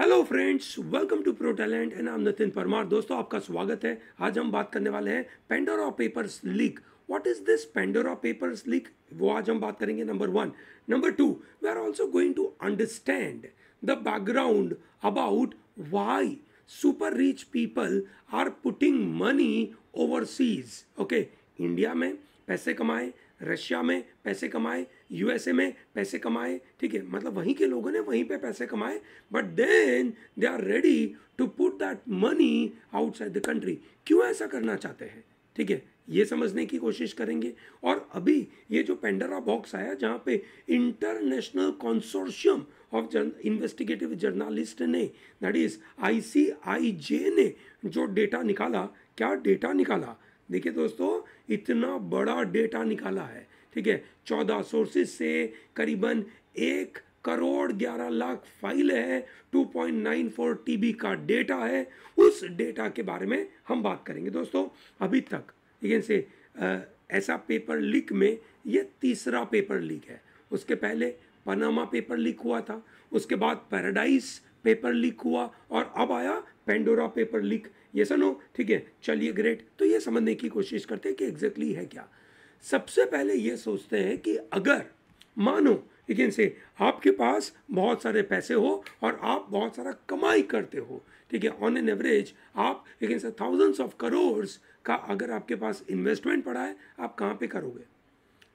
Hello friends, welcome to pro talent and I am Nitin Parmar. दोस्तों, आपका स्वागत है। आज हम बात करने वाले हैं Pandora papers leak. What is this Pandora papers leak, वो आज हम बात करेंगे। Number one. Number two, we are also going to understand the background about why super rich people are putting money overseas. Okay, India में पैसे कमाए, Russia में पैसे कमाए, यूएसए में पैसे कमाए, ठीक है, मतलब वहीं के लोगों ने वहीं पे पैसे कमाए, but then they are ready to put that money outside the country. क्यों ऐसा करना चाहते हैं, ठीक है, ये समझने की कोशिश करेंगे। और अभी ये जो पेंडोरा बॉक्स आया, जहाँ पे international consortium of investigative journalist ने, दैट इज ICIJ ने जो डेटा निकाला, क्या डेटा निकाला, देखिए दोस्तों, इतना बड़ा डेटा निकाला है, ठीक है। 14 सोर्सेज से करीबन 1,11,00,000 फाइल है, 2.94 TB का डेटा है। उस डेटा के बारे में हम बात करेंगे दोस्तों। अभी तक लेकिन से ऐसा पेपर लीक में ये तीसरा पेपर लीक है। उसके पहले पनामा पेपर लीक हुआ था, उसके बाद पैराडाइज पेपर लीक हुआ, और अब आया पेंडोरा पेपर लीक। ये सुनो, ठीक है, चलिए ग्रेट। तो ये समझने की कोशिश करते हैं कि एग्जैक्टली है क्या। सबसे पहले ये सोचते हैं कि अगर मानो लेकिन से आपके पास बहुत सारे पैसे हो और आप बहुत सारा कमाई करते हो, ठीक है, ऑन एन एवरेज आप लेकिन से थाउजेंड्स ऑफ करोड्स का अगर आपके पास इन्वेस्टमेंट पड़ा है, आप कहाँ पे करोगे?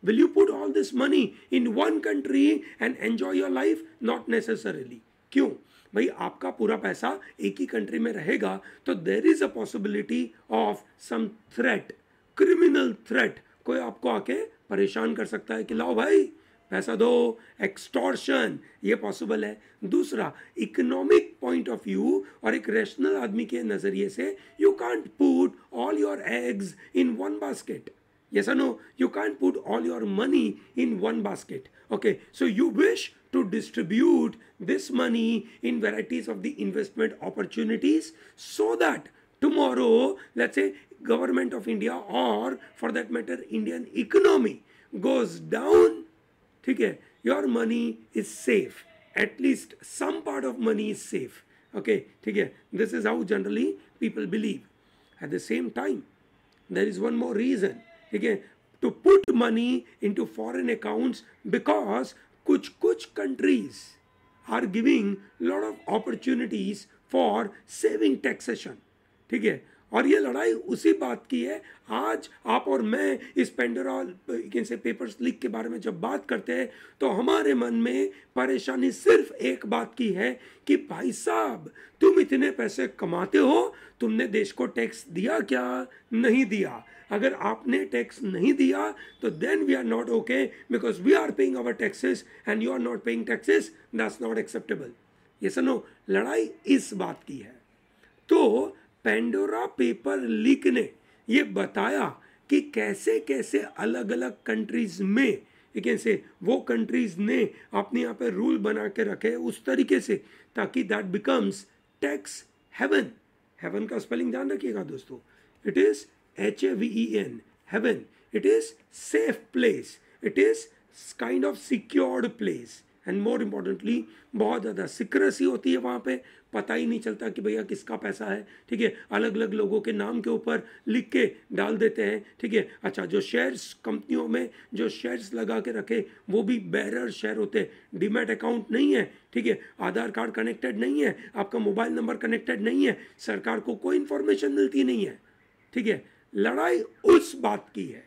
Will you put all this money in one country and enjoy your life? Not necessarily. क्यों भाई? आपका पूरा पैसा एक ही कंट्री में रहेगा तो there is a possibility of some threat, criminal threat. कोई आपको आके परेशान कर सकता है कि लाओ भाई पैसा दो, एक्सटॉर्शन, ये पॉसिबल है। दूसरा, इकोनॉमिक पॉइंट ऑफ व्यू और एक रैशनल आदमी के नजरिए से, you can't put all your eggs in one basket. Yes or no? You can't put all your money in one basket. Okay, so you wish to distribute this money in varieties of the investment opportunities so that tomorrow, let's say, government of India or for that matter Indian economy goes down, ठीक है, your money is safe. At least some part of money is safe. Okay, ठीक है, this is how generally people believe. At the same time, there is one more reason, ठीक है, to put money into foreign accounts, because कुछ countries are giving lot of opportunities for saving taxation, ठीक है। और ये लड़ाई उसी बात की है। आज आप और मैं इस पेंडोरा से पेपर्स लीक के बारे में जब बात करते हैं तो हमारे मन में परेशानी सिर्फ एक बात की है कि भाई साहब, तुम इतने पैसे कमाते हो, तुमने देश को टैक्स दिया क्या? नहीं दिया। अगर आपने टैक्स नहीं दिया तो then we are not okay, because we are paying our taxes and you are not paying taxes. That's not acceptable. ये सुनो, लड़ाई इस बात की है। तो पेंडोरा पेपर लीक ने ये बताया कि कैसे कैसे अलग अलग कंट्रीज में, लेकिन से वो कंट्रीज ने अपने यहाँ पे रूल बना के रखे उस तरीके से ताकि that becomes tax haven. Haven का स्पेलिंग ध्यान रखिएगा दोस्तों, it is HAVEN, heaven. It is safe place. It is kind of secured place. And more importantly, बहुत ज़्यादा सिक्रेसी होती है वहाँ पे, पता ही नहीं चलता कि भैया किसका पैसा है, ठीक है। अलग अलग लोगों के नाम के ऊपर लिख के डाल देते हैं, ठीक है। अच्छा, जो शेयर्स कंपनियों में जो शेयर्स लगा के रखे वो भी बेरर शेयर होते हैं। डीमैट अकाउंट नहीं है, ठीक है, आधार कार्ड कनेक्टेड नहीं है, आपका मोबाइल नंबर कनेक्टेड नहीं है, सरकार को कोई इंफॉर्मेशन मिलती नहीं है, ठीक है। लड़ाई उस बात की है।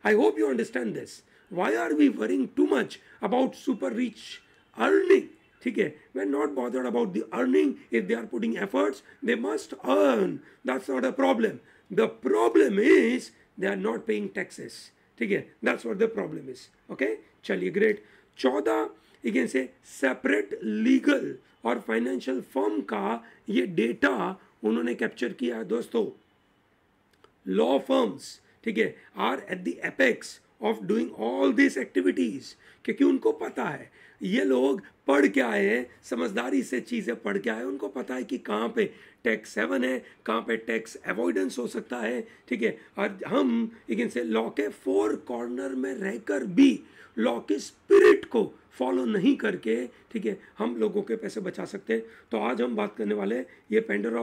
I hope you understand this. Why are we worrying too much about super rich earning, ठीक है। We are not bothered about the earning. If they are putting efforts, they must earn, that's not a problem. The problem is they are not paying taxes, ठीक है, that's what the problem is. Okay, चलिए great. 14 लेकिन से separate legal और financial firm का ये data उन्होंने capture किया है दोस्तों। लॉ फर्म्स, ठीक है, are at the apex of doing all this activities, क्योंकि उनको पता है, ये लोग पढ़ के आए हैं, समझदारी से चीज़ें पढ़ के आए, उनको पता है कि कहाँ पे टैक्स हेवन है, कहाँ पे टैक्स अवॉइडेंस हो सकता है, ठीक है। और हम लेकिन से लॉ के फोर कॉर्नर में रहकर भी लॉ की स्पिरिट को फॉलो नहीं करके, ठीक है, हम लोगों के पैसे बचा सकते हैं। तो आज हम बात करने वाले हैं ये पेंडोरा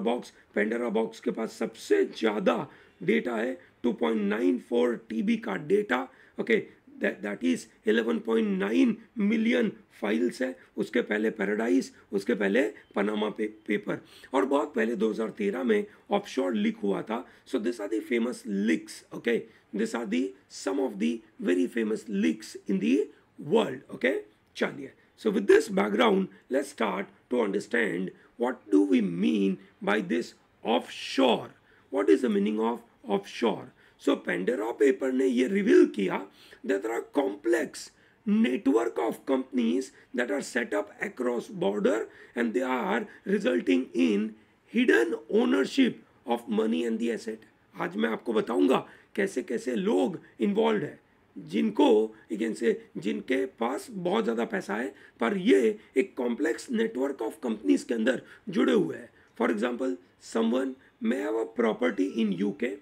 बॉक्स के पास सबसे ज़्यादा डेटा है, 2.94 TB का data, okay, that is 11.9 million files है। उसके पहले पैराडाइज, उसके पहले पनामा पेपर, और बहुत पहले 2013 में ऑफशोर लीक हुआ था। So this are the famous leaks, okay, this are the some of the very famous leaks in the world, okay. चलिए, so with this background, let's start to understand what do we mean by this offshore. What is the meaning of offshore? So Pandora paper ने ये reveal किया that there are complex network of companies that are set up across border and they are resulting in hidden ownership of money and the asset. आज मैं आपको बताऊंगा कैसे कैसे लोग इन्वॉल्व है, जिनको लेकिन से जिनके पास बहुत ज़्यादा पैसा है, पर ये एक कॉम्प्लेक्स नेटवर्क ऑफ कंपनीज के अंदर जुड़े हुए हैं। For example, someone may have a property in UK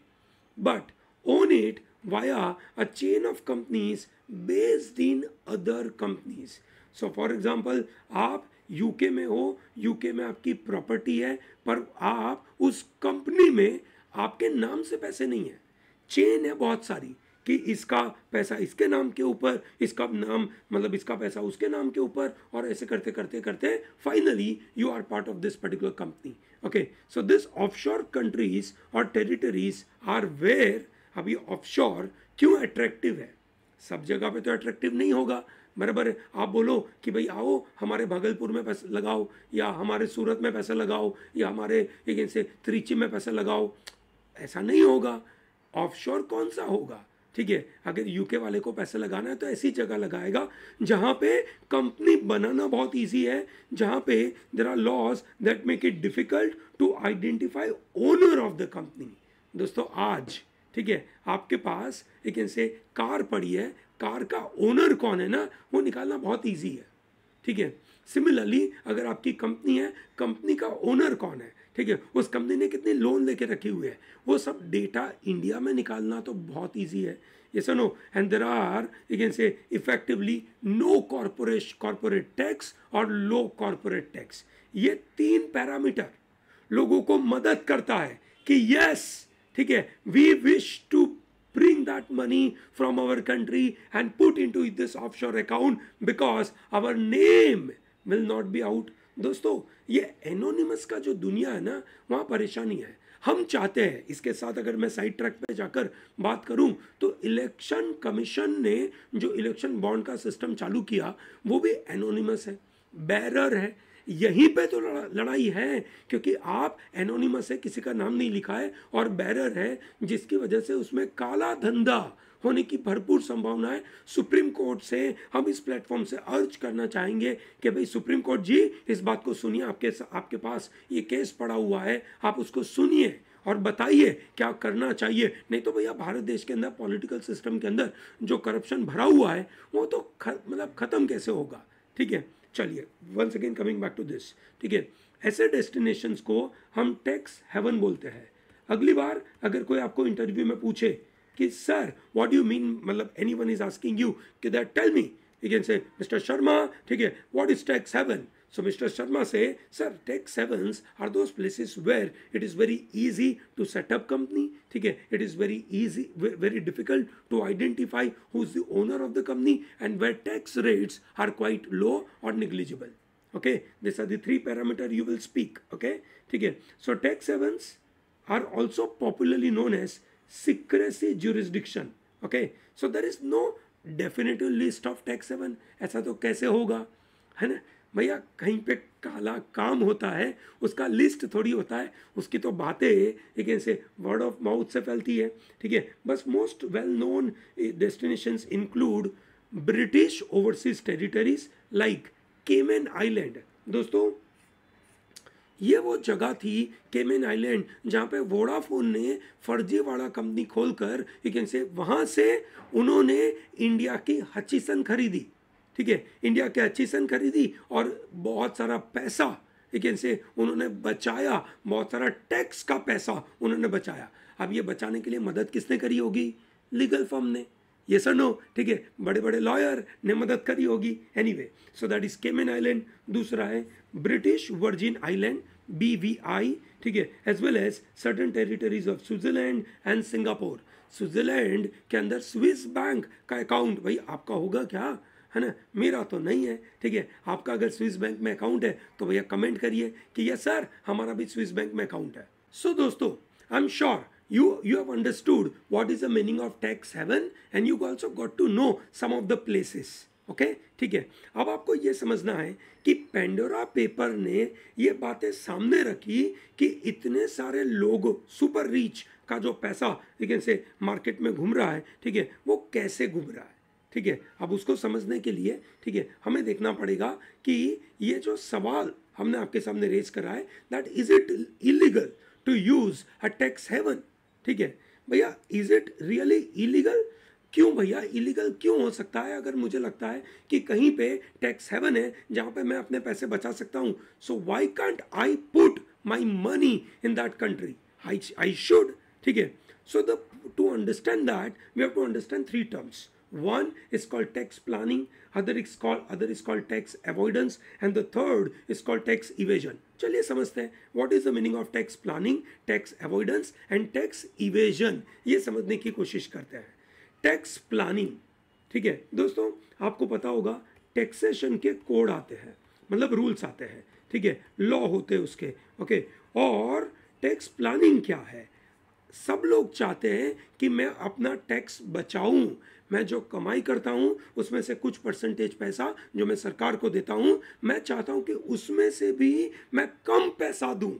but own it via a chain of companies based in other companies. So for example, आप यूके में हो, यूके में आपकी प्रॉपर्टी है, पर आप उस कंपनी में आपके नाम से पैसे नहीं है, चेन है बहुत सारी कि इसका पैसा इसके नाम के ऊपर, इसका नाम मतलब इसका पैसा उसके नाम के ऊपर, और ऐसे करते करते करते finally you are part of this particular company, okay. So this offshore countries और टेरिटरीज आर वेयर। अभी ऑफशोर क्यों अट्रैक्टिव है? सब जगह पे तो अट्रैक्टिव नहीं होगा, बराबर है। आप बोलो कि भाई आओ हमारे भागलपुर में पैसा लगाओ, या हमारे सूरत में पैसा लगाओ, या हमारे एक से त्रिची में पैसा लगाओ, ऐसा नहीं होगा। ऑफशोर कौन सा होगा? ठीक है, अगर यूके वाले को पैसा लगाना है तो ऐसी जगह लगाएगा जहां पे कंपनी बनाना बहुत इजी है, जहां पे there are laws that make it difficult to identify owner of the company. दोस्तों आज, ठीक है, आपके पास एक ऐसे कार पड़ी है, कार का ओनर कौन है ना, वो निकालना बहुत इजी है, ठीक है। सिमिलरली अगर आपकी कंपनी है, कंपनी का ओनर कौन है, ठीक है, उस कंपनी ने कितने लोन लेके रखी हुए है, वो सब डेटा इंडिया में निकालना तो बहुत इजी है। ये सुनो, and there are you can say effectively no corporate tax और लो कॉर्पोरेट टैक्स। ये तीन पैरामीटर लोगों को मदद करता है कि यस, ठीक है, we wish to bring that money from our country and put into this offshore account because our name will not be out. दोस्तों ये एनोनिमस का जो दुनिया है ना, वहाँ परेशानी है। हम चाहते हैं, इसके साथ अगर मैं साइड ट्रैक पे जाकर बात करूं तो इलेक्शन कमीशन ने जो इलेक्शन बॉन्ड का सिस्टम चालू किया वो भी एनोनिमस है, बैरर है। यहीं पे तो लड़ाई है, क्योंकि आप एनोनिमस है, किसी का नाम नहीं लिखा है, और बैरर है जिसकी वजह से उसमें काला धंधा होने की भरपूर संभावना है। सुप्रीम कोर्ट से हम इस प्लेटफॉर्म से अर्ज करना चाहेंगे कि भाई सुप्रीम कोर्ट जी, इस बात को सुनिए, आपके पास ये केस पड़ा हुआ है, आप उसको सुनिए और बताइए क्या करना चाहिए। नहीं तो भैया भारत देश के अंदर पॉलिटिकल सिस्टम के अंदर जो करप्शन भरा हुआ है वो तो मतलब खत्म कैसे होगा, ठीक है। चलिए, once again coming back to this, ठीक है, ऐसे डेस्टिनेशंस को हम टैक्स हेवन बोलते हैं। अगली बार अगर कोई आपको इंटरव्यू में पूछे कि सर व्हाट यू मीन, मतलब एनीवन इज आस्किंग यू कि that tell me, you can say mister Sharma, ठीक है, what is tax haven? So Mr. Sharma say, sir, tax havens are those places where it is very easy to set up company. ठीक है, it is very easy, very difficult to identify who's the owner of the company, and where tax rates are quite low or negligible. Okay, these are the three parameters you will speak. Okay, ठीक है. So tax havens are also popularly known as secrecy jurisdiction. Okay, so there is no definitive list of tax haven. ऐसा तो कैसे होगा, है ना भैया? कहीं पे काला काम होता है, उसका लिस्ट थोड़ी होता है, उसकी तो बातें एक ऐसे वर्ड ऑफ माउथ से फैलती है, ठीक है। बस most well known destinations include British overseas territories like केमन आइलैंड। दोस्तों ये वो जगह थी केमेन आइलैंड जहाँ पे वोडाफोन ने फर्जीवाड़ा कंपनी खोलकर यू कैन से वहाँ से उन्होंने इंडिया की हचिसन खरीदी, ठीक है, इंडिया की हचिसन खरीदी और बहुत सारा पैसा यू कैन से उन्होंने बचाया, बहुत सारा टैक्स का पैसा उन्होंने बचाया। अब ये बचाने के लिए मदद किसने करी होगी? लीगल फर्म ने, ये सर नो, ठीक है, बड़े बड़े लॉयर ने मदद करी होगी। Anyway, so that is Cayman island. दूसरा है ब्रिटिश वर्जिन आइलैंड, BVI, ठीक है, as well as certain territories of Switzerland and Singapore. Switzerland के अंदर स्विस बैंक का अकाउंट, भाई आपका होगा क्या, है ना, मेरा तो नहीं है, ठीक है, आपका अगर स्विस बैंक में अकाउंट है तो भैया कमेंट करिए कि यस सर हमारा भी स्विस बैंक में अकाउंट है। सो दोस्तों, I am sure you have understood what is the meaning of tax haven and you also got to know some of the places, okay, ठीक है। अब आपको ये समझना है कि पेंडोरा पेपर ने ये बातें सामने रखी कि इतने सारे लोग, सुपर रिच का जो पैसा लेकिन से मार्केट में घूम रहा है, ठीक है, वो कैसे घूम रहा है, ठीक है। अब उसको समझने के लिए, ठीक है, हमें देखना पड़ेगा कि ये जो सवाल हमने आपके सामने रेज करा है, that is it illegal to use a tax haven, ठीक है भैया, इज इट रियली इलीगल? क्यों भैया इलीगल क्यों हो सकता है? अगर मुझे लगता है कि कहीं पे टैक्स हेवन है जहां पे मैं अपने पैसे बचा सकता हूं, so why can't I put my money in that country? I should, ठीक है। So the to understand that we have to understand three terms. One is called tax planning, other is called tax avoidance, and the third is called tax evasion. चलिए समझते हैं what is the meaning of tax planning, tax avoidance and tax evasion, ये समझने की कोशिश करते हैं। Tax planning, ठीक है दोस्तों, आपको पता होगा टैक्सेशन के कोड आते हैं, मतलब रूल्स आते हैं, ठीक है, लॉ होते हैं उसके, ओके। और टैक्स प्लानिंग क्या है? सब लोग चाहते हैं कि मैं अपना टैक्स बचाऊं, मैं जो कमाई करता हूं उसमें से कुछ परसेंटेज पैसा जो मैं सरकार को देता हूं, मैं चाहता हूं कि उसमें से भी मैं कम पैसा दूं,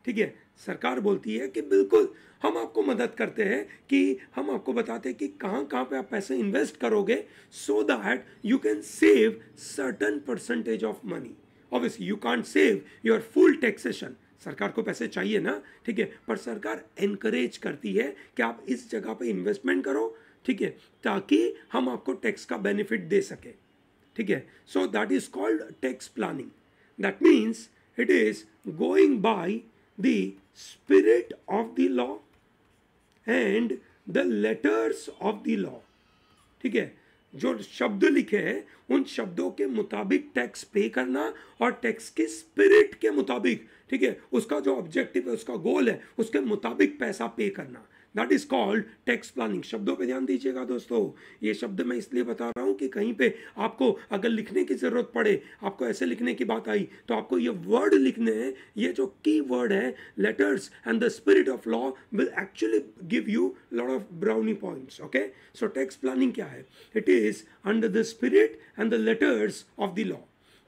ठीक है। सरकार बोलती है कि बिल्कुल हम आपको मदद करते हैं, कि हम आपको बताते हैं कि कहाँ कहाँ पे आप पैसे इन्वेस्ट करोगे so that you can save certain percentage of money. Obviously you can't save your full taxation, सरकार को पैसे चाहिए ना, ठीक है, पर सरकार एनकरेज करती है कि आप इस जगह पे इन्वेस्टमेंट करो, ठीक है, ताकि हम आपको टैक्स का बेनिफिट दे सके, ठीक है। सो that is called tax planning. That means it is going by the spirit of the law and the letters of the law, ठीक है। जो शब्द लिखे हैं उन शब्दों के मुताबिक टैक्स पे करना और टैक्स के स्पिरिट के मुताबिक, ठीक है, उसका जो ऑब्जेक्टिव है, उसका गोल है, उसके मुताबिक पैसा पे करना, that is called tax planning. शब्दों पे ध्यान दीजिएगा दोस्तों, ये शब्द मैं इसलिए बता रहा हूं कि कहीं पे आपको अगर लिखने की जरूरत पड़े, आपको ऐसे लिखने की बात आई तो आपको ये वर्ड लिखने हैं, ये जो की वर्ड है letters and the spirit of law will actually give you lot of brownie points, okay. So tax planning क्या है? It is under the spirit and the letters of the law.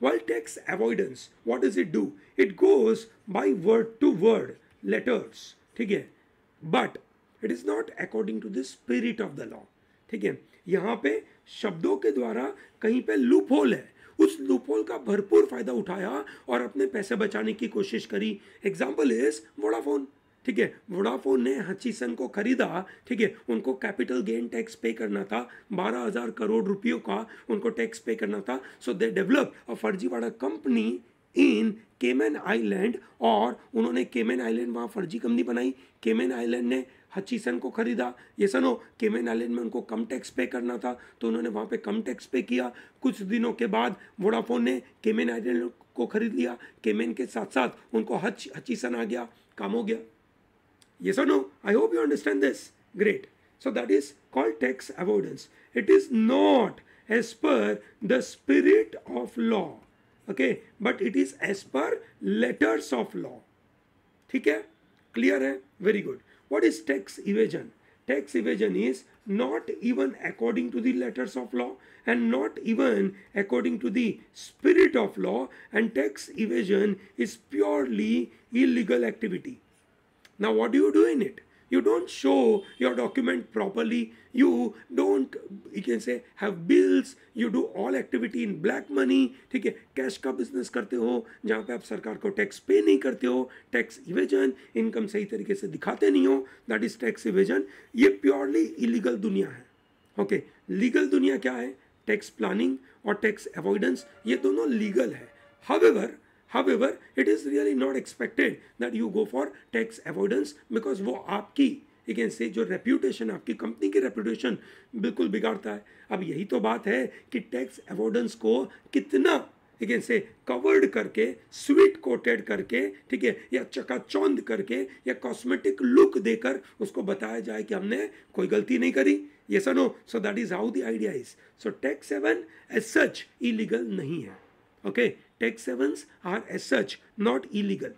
While tax avoidance, what does it do? It goes by word to word letters, ठीक है, but it is not according to the spirit of the law, ठीक है। यहाँ पे शब्दों के द्वारा कहीं पे लूप होल है, उस लूप होल का भरपूर फायदा उठाया और अपने पैसे बचाने की कोशिश करी। एग्जाम्पल इज वोडाफोन, ठीक है, वोडाफोन ने हचिसन को खरीदा, ठीक है, उनको कैपिटल गेन टैक्स पे करना था, 12,000 करोड़ रुपयों का उनको टैक्स पे करना था। सो दे डेवलप अ फर्जीवाड़ा कंपनी इन केमेन आइलैंड, और उन्होंने केमेन आइलैंड वहाँ फर्जी कंपनी बनाई। केमेन आइलैंड ने हचिसन को खरीदा, ये सुनो, केमेन आइलैंड में उनको कम टैक्स पे करना था तो उन्होंने वहाँ पे कम टैक्स पे किया। कुछ दिनों के बाद वोडाफोन ने केमेन आइलैंड को खरीद लिया, केमेन के साथ साथ उनको हचिसन आ गया, काम हो गया। Yes or no? I hope you understand this. Great. So that is called tax avoidance. It is not as per the spirit of law, okay, but it is as per letters of law. ठीक है? Clear है? Very good. What is tax evasion? Tax evasion is not even according to the letters of law and not even according to the spirit of law, and tax evasion is purely illegal activity. Now what do you do in it? You don't show your document properly. You don't, you can say, have bills. You do all activity in black money. ठीक है, cash का business करते हो जहाँ पे आप सरकार को टैक्स पे नहीं करते हो, टैक्स इवेजन, इनकम सही तरीके से दिखाते नहीं हो, दैट इज टैक्स इवेजन. ये प्योरली इलीगल दुनिया है. ओके, लीगल दुनिया क्या है? टैक्स प्लानिंग और टैक्स अवॉइडेंस, ये दोनों लीगल है. However, it is really not expected that you go for tax avoidance, because वो आपकी, you can say, जो रेप्यूटेशन, आपकी कंपनी की रेप्यूटेशन बिल्कुल बिगाड़ता है. अब यही तो बात है कि टैक्स अवॉइडेंस को कितना, you can say, कवर्ड करके, स्वीट कोटेड करके, ठीक है, या चकाचौंध करके, या कॉस्मेटिक लुक देकर उसको बताया जाए कि हमने कोई गलती नहीं करी. Yes or no? So that is how the idea is. So tax haven as such illegal नहीं है. Okay, tax havens are as such not illegal,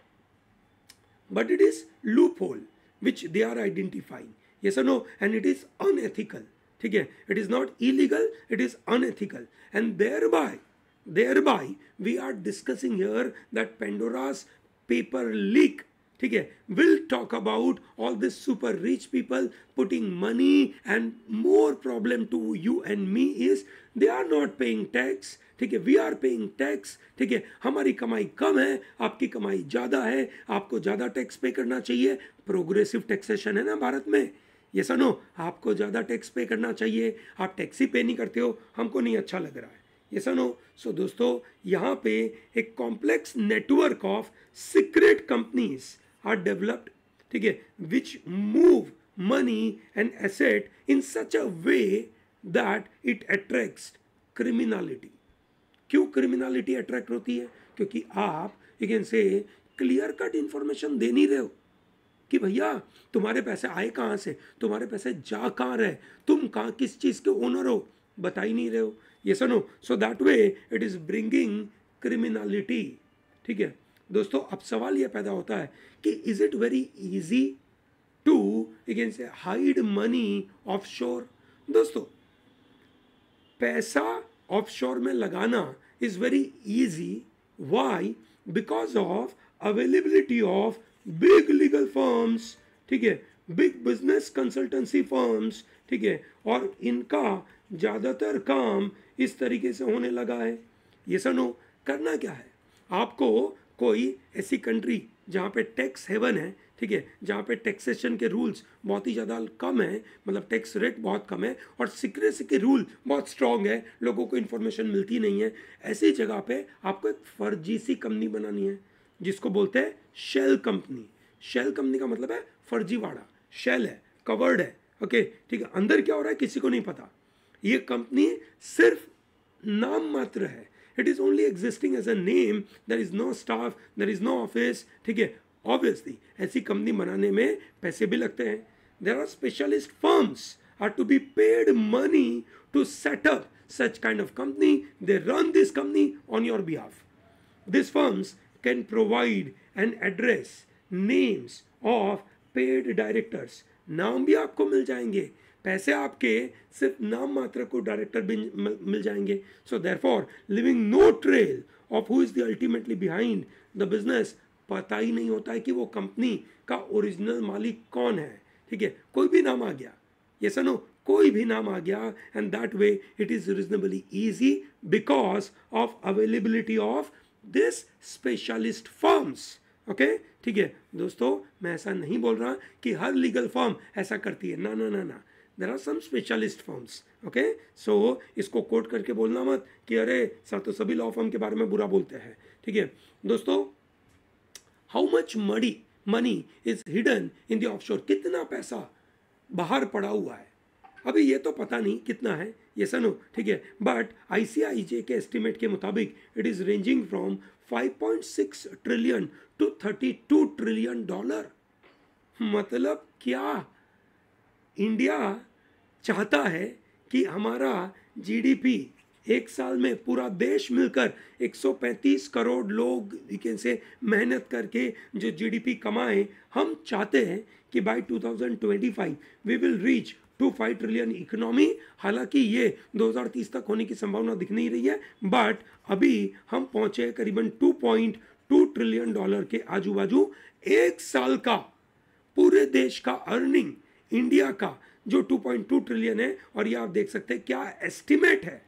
but it is loophole which they are identifying. Yes or no? And it is unethical. ठीक है, it is not illegal, it is unethical, and thereby we are discussing here that Pandora's paper leak, ठीक है, will talk about all this super rich people putting money, and more problem to you and me is they are not paying tax. ठीक है, we are paying tax. ठीक है, हमारी कमाई कम है, आपकी कमाई ज़्यादा है, आपको ज़्यादा टैक्स पे करना चाहिए. प्रोग्रेसिव टैक्सेशन है ना भारत में. ये सुनो, आपको ज़्यादा टैक्स पे करना चाहिए, आप टैक्स ही पे नहीं करते हो, हमको नहीं अच्छा लग रहा है. ये सुनो. सो दोस्तों, यहाँ पे एक complex network of secret companies are developed, ठीक है, which move money and asset in such a way that it attracts criminality. क्यों क्रिमिनलिटी अट्रैक्ट होती है? क्योंकि आप, you can say, clear cut information दे नहीं रहे हो कि भैया तुम्हारे पैसे आए कहाँ से, तुम्हारे पैसे जा कहाँ रहे, तुम कहाँ किस चीज़ के ओनर हो, बता ही नहीं रहे हो. ये सुनो. So that way it is bringing criminality. ठीक है दोस्तों, अब सवाल ये पैदा होता है कि is it very easy to, you can say, hide money offshore. दोस्तों, पैसा ऑफशोर में लगाना is very easy. Why? Because of availability of big legal firms, ठीक है, big business consultancy firms, ठीक है, और इनका ज़्यादातर काम इस तरीके से होने लगा है. ये सुनो, करना क्या है? आपको कोई ऐसी कंट्री जहाँ पे टैक्स हेवन है, ठीक है, जहाँ पे टैक्सेशन के रूल्स बहुत ही ज़्यादा कम है, मतलब टैक्स रेट बहुत कम है, और सीक्रेसी के रूल बहुत स्ट्रॉन्ग है, लोगों को इन्फॉर्मेशन मिलती नहीं है, ऐसी जगह पे आपको एक फर्जी सी कंपनी बनानी है जिसको बोलते हैं शेल कंपनी. शेल कंपनी का मतलब है फर्जीवाड़ा. शेल है, कवर्ड है. ओके, ठीक है, अंदर क्या हो रहा है किसी को नहीं पता. ये कंपनी सिर्फ नाम मात्र है. It is only existing as a name. There is no staff, there is no office. ठीक है, ऑब्वियसली ऐसी कंपनी बनाने में पैसे भी लगते हैं. There are specialist firms are to be paid money to set up such kind of company. They run this company on your behalf. These firms can provide an address, names of paid directors. नाम भी आपको मिल जाएंगे, पैसे आपके सिर्फ नाम मात्र को डायरेक्टर भी मिल जाएंगे. So therefore leaving no trail of who is the ultimately behind the business. पता ही नहीं होता है कि वो कंपनी का ओरिजिनल मालिक कौन है. ठीक है, कोई भी नाम आ गया, ये सुनो, कोई भी नाम आ गया, and that way it is reasonably easy because of availability of this specialist firms. Okay, ठीक है दोस्तों, मैं ऐसा नहीं बोल रहा कि हर लीगल फर्म ऐसा करती है, ना ना ना ना. There are some specialist firms. Okay, so इसको कोट करके बोलना मत कि अरे सर तो सभी लॉ फर्म के बारे में बुरा बोलते हैं. ठीक है दोस्तों, how much money is hidden in the offshore. कितना पैसा बाहर पड़ा हुआ है, अभी ये तो पता नहीं कितना है, ये सुनो. ठीक है, बट ICIJ के एस्टिमेट के मुताबिक it is ranging from 5.6 trillion to 32 trillion dollar. मतलब क्या? इंडिया चाहता है कि हमारा GDP एक साल में पूरा देश मिलकर 135 करोड़ लोग, यू कैन से, मेहनत करके जो GDP कमाएं. हम चाहते हैं कि by 2025 we will reach 5 trillion economy. हालांकि ये 2030 तक होने की संभावना दिख नहीं रही है, बट अभी हम पहुंचे करीबन 2.2 ट्रिलियन डॉलर के आजू बाजू. एक साल का पूरे देश का अर्निंग इंडिया का जो 2.2 ट्रिलियन है, और ये आप देख सकते हैं क्या एस्टिमेट है,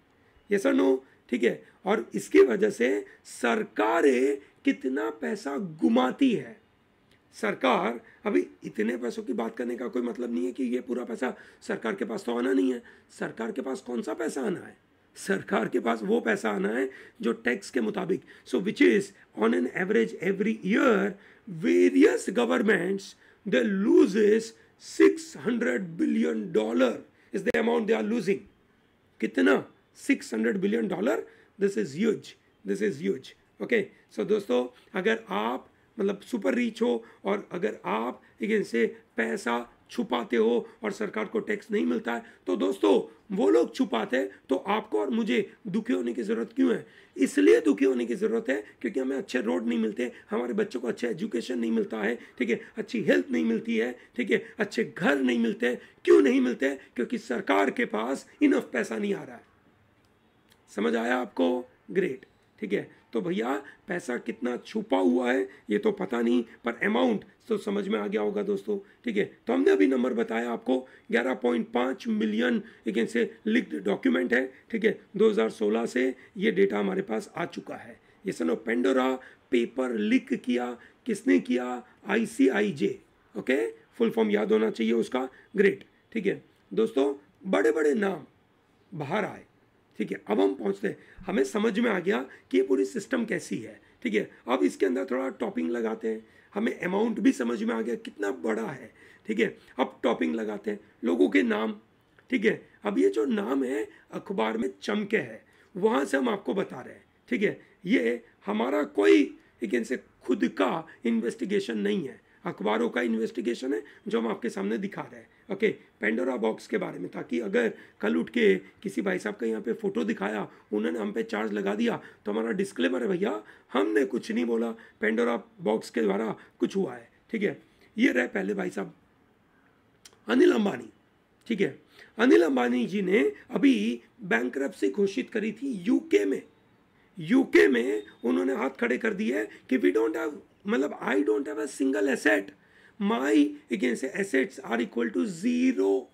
ये सर नो, ठीक है। और इसकी वजह से सरकारें कितना पैसा घुमाती है। सरकार, अभी इतने पैसों की बात करने का कोई मतलब नहीं है कि ये पूरा पैसा सरकार के पास तो आना नहीं है। सरकार के पास कौन सा पैसा आना है? सरकार के पास वो पैसा आना है जो टैक्स के मुताबिक, so which is on an average every year various governments they loses $600 billion is the amount they are losing. कितना? $600 billion. This is huge. This is huge. Okay. So दोस्तों, अगर आप मतलब सुपर रिच हो और अगर आप इनसे पैसा छुपाते हो और सरकार को टैक्स नहीं मिलता है, तो दोस्तों वो लोग छुपाते हैं, तो आपको और मुझे दुखी होने की ज़रूरत क्यों है? इसलिए दुखी होने की ज़रूरत है क्योंकि हमें अच्छे रोड नहीं मिलते, हमारे बच्चों को अच्छा एजुकेशन नहीं मिलता है, ठीक है, अच्छी हेल्थ नहीं मिलती है, ठीक है, अच्छे घर नहीं मिलते। क्यों नहीं मिलते? क्योंकि सरकार के पास इनफ पैसा नहीं आ रहा है। समझ आया आपको? ग्रेट, ठीक है। तो भैया पैसा कितना छुपा हुआ है ये तो पता नहीं, पर अमाउंट तो समझ में आ गया होगा दोस्तों, ठीक है। तो हमने अभी नंबर बताया आपको, 11.5 मिलियन एक से लिक्ड डॉक्यूमेंट है, ठीक है। 2016 से ये डेटा हमारे पास आ चुका है। ये सुनो, पेंडोरा पेपर लीक किया, किसने किया? ICIJ, ओके, फुल फॉर्म याद होना चाहिए उसका। ग्रेट, ठीक है दोस्तों, बड़े बड़े नाम बाहर आए, ठीक है। अब हम पहुंचते हैं, हमें समझ में आ गया कि ये पूरी सिस्टम कैसी है, ठीक है। अब इसके अंदर थोड़ा टॉपिंग लगाते हैं, हमें अमाउंट भी समझ में आ गया कितना बड़ा है, ठीक है। अब टॉपिंग लगाते हैं, लोगों के नाम, ठीक है। अब ये जो नाम है अखबार में चमके है, वहाँ से हम आपको बता रहे हैं, ठीक है। ये हमारा कोई एक इनसे खुद का इन्वेस्टिगेशन नहीं है, अखबारों का इन्वेस्टिगेशन है जो हम आपके सामने दिखा रहे हैं, ओके। पेंडोरा बॉक्स के बारे में, ताकि अगर कल उठ के किसी भाई साहब का यहाँ पे फोटो दिखाया, उन्होंने हम पे चार्ज लगा दिया, तो हमारा डिस्क्लेमर है भैया, हमने कुछ नहीं बोला, पेंडोरा बॉक्स के द्वारा कुछ हुआ है, ठीक है। ये रहे पहले भाई साहब अनिल अंबानी, ठीक है। अनिल अंबानी जी ने अभी बैंकरप्सी घोषित करी थी यूके में उन्होंने हाथ खड़े कर दिए कि वी डोंट हैव, मतलब I don't have a single asset, my against assets are equal to £0,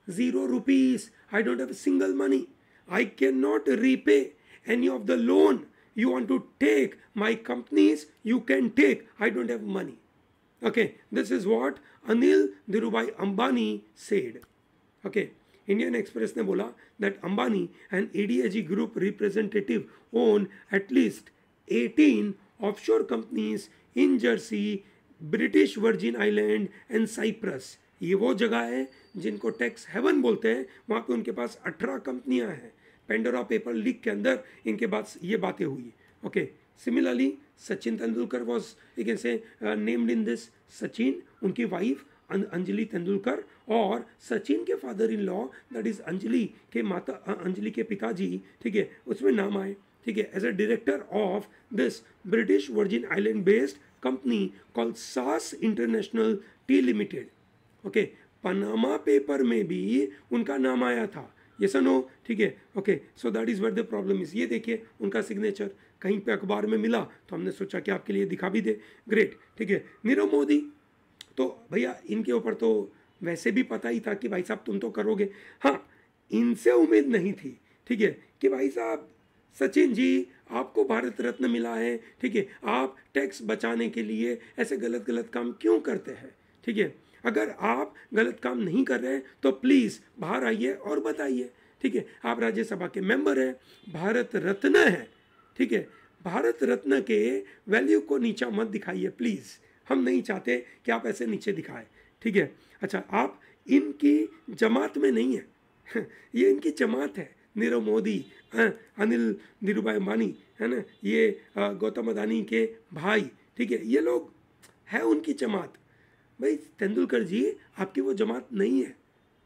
₹0, I don't have a single money, I can not repay any of the loan you want to take my companies, you can take, I don't have money. Okay, this is what Anil Dhirubhai Ambani said. Okay, Indian Express ने बोला that Ambani and ADAG group representative own at least 18 offshore companies in Jersey, British Virgin Island and Cyprus. ये वो जगह है जिनको tax haven बोलते हैं, वहाँ पे उनके पास 18 कंपनियाँ हैं। पेंडोरा पेपर लीक के अंदर इनके बाद ये बातें हुई, okay. Similarly Sachin Tendulkar was you से नेम्ड इन दिस, सचिन, उनकी वाइफ अंजलि तेंदुलकर और सचिन के father in law that is Anjali के माता, अंजलि के पिताजी, ठीक है, उसमें नाम आए, ठीक है, as a director of this British Virgin Island based company called Saas international T limited, okay. Panama paper में भी उनका नाम आया था, ये सनो, ठीक है, okay. So that is where the problem is. ये देखिए उनका सिग्नेचर कहीं पे अखबार में मिला तो हमने सोचा कि आपके लिए दिखा भी दे। ग्रेट, ठीक है। नीरव मोदी, तो भैया इनके ऊपर तो वैसे भी पता ही था कि भाई साहब तुम तो करोगे, हाँ, इनसे उम्मीद नहीं थी, ठीक है, कि भाई साहब सचिन जी आपको भारत रत्न मिला है, ठीक है, आप टैक्स बचाने के लिए ऐसे गलत काम क्यों करते हैं, ठीक है। अगर आप गलत काम नहीं कर रहे हैं तो प्लीज़ बाहर आइए और बताइए, ठीक है। आप राज्यसभा के मेंबर हैं, भारत रत्न है, ठीक है, भारत रत्न के वैल्यू को नीचा मत दिखाइए प्लीज़, हम नहीं चाहते कि आप ऐसे नीचे दिखाएं, ठीक है। अच्छा, आप इनकी जमात में नहीं है ये इनकी जमात है, नीरव मोदी, अनिल धीरूभाई अंबानी, है ना, ये गौतम अदानी के भाई, ठीक है, ये लोग है उनकी जमात। भाई तेंदुलकर जी आपकी वो जमात नहीं है,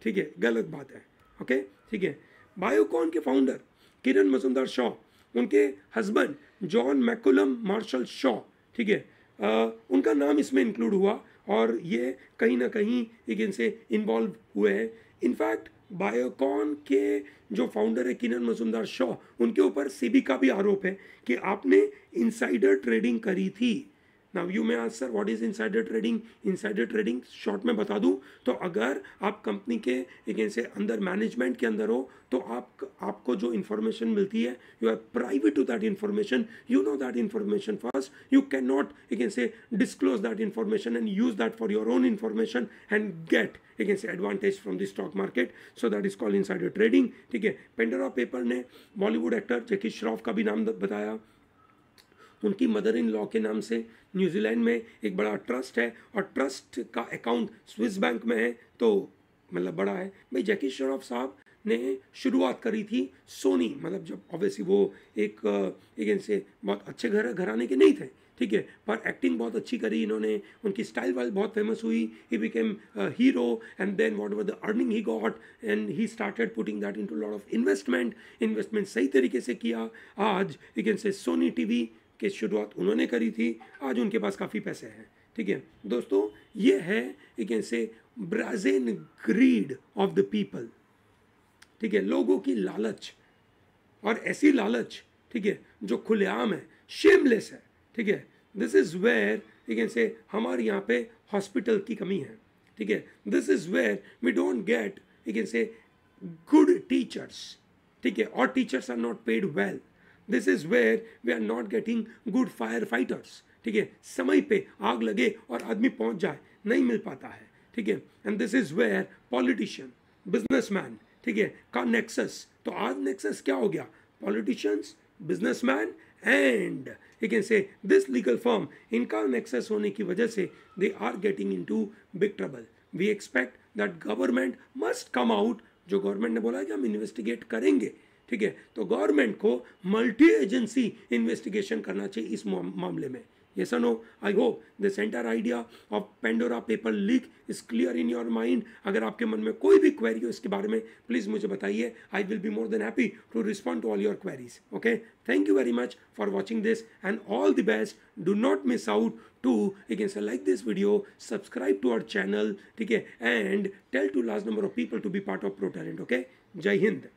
ठीक है, गलत बात है, ओके, ठीक है। बायोकॉन के फाउंडर किरण मजुमदार शॉ, उनके husband John McCallum Marshall Shaw, ठीक है, उनका नाम इसमें इंक्लूड हुआ और ये कहीं ना कहीं एक इनसे इन्वॉल्व हुए हैं। इनफैक्ट बायोकॉन के जो फाउंडर है किरण मजुमदार शॉ, उनके ऊपर सेबी का भी आरोप है कि आपने इनसाइडर ट्रेडिंग करी थी now you may ask sir what is insider trading. Insider trading short में बता दूं तो अगर आप कंपनी के अगेन से अंदर मैनेजमेंट के अंदर हो तो आपको जो इन्फॉर्मेशन मिलती है you are private to that information, you know that information first, you can not again say disclose that information and use that for your own information and get again say advantage from the stock market, so that is called insider trading. ठीक है, Pandora paper ने Bollywood actor जैकी श्रॉफ का भी नाम बताया, उनकी mother in law के नाम से न्यूजीलैंड में एक बड़ा ट्रस्ट है और ट्रस्ट का अकाउंट स्विस बैंक में है, तो मतलब बड़ा है भाई। जैकी श्रॉफ साहब ने शुरुआत करी थी सोनी, मतलब जब ऑब्वियसली वो एक अगेन से बहुत अच्छे घराने के नहीं थे, ठीक है, पर एक्टिंग बहुत अच्छी करी इन्होंने, उनकी स्टाइल वाइल बहुत फेमस हुई, he became hero and then what were the earning he got and he started putting that into lot of investment सही तरीके से किया। आज अगेन से सोनी टीवी की शुरुआत उन्होंने करी थी, आज उनके पास काफ़ी पैसे हैं। ठीक है दोस्तों, ये है अगेन से ब्राज़िन ग्रीड ऑफ द पीपल। ठीक है, लोगों की लालच, और ऐसी लालच, ठीक है, जो खुलेआम है, शेमलेस है। ठीक है, दिस इज वेयर अगेन से हमारे यहाँ पे हॉस्पिटल की कमी है। ठीक है, this is where we don't get again say good teachers. ठीक है, और teachers are not paid well. This is where we are not getting good firefighters. ठीक है, समय पे आग लगे और आदमी पहुंच जाए, नहीं मिल पाता है। ठीक है, and this is where politician, businessman, ठीक है, का नेक्सस। तो आज नेक्सस क्या हो गया? Politicians, businessman and you can say this legal firm, इनका नेक्सस होने की वजह से they are getting into big trouble. We expect that government must come out. जो गवर्नमेंट ने बोला कि हम इन्वेस्टिगेट करेंगे, ठीक है, तो गवर्नमेंट को मल्टी एजेंसी इन्वेस्टिगेशन करना चाहिए इस मामले में। Yes or no? I hope this entire idea of Pandora paper leak is clear in your mind. अगर आपके मन में कोई भी क्वेरी हो इसके बारे में प्लीज़ मुझे बताइए. I will be more than happy to respond to all your queries. Okay? Thank you very much for watching this and all the best. Do not miss out to again say like this video, subscribe to our channel, ठीक है, and tell to large number of people to be part of Pro Talent. Okay? जय हिंद.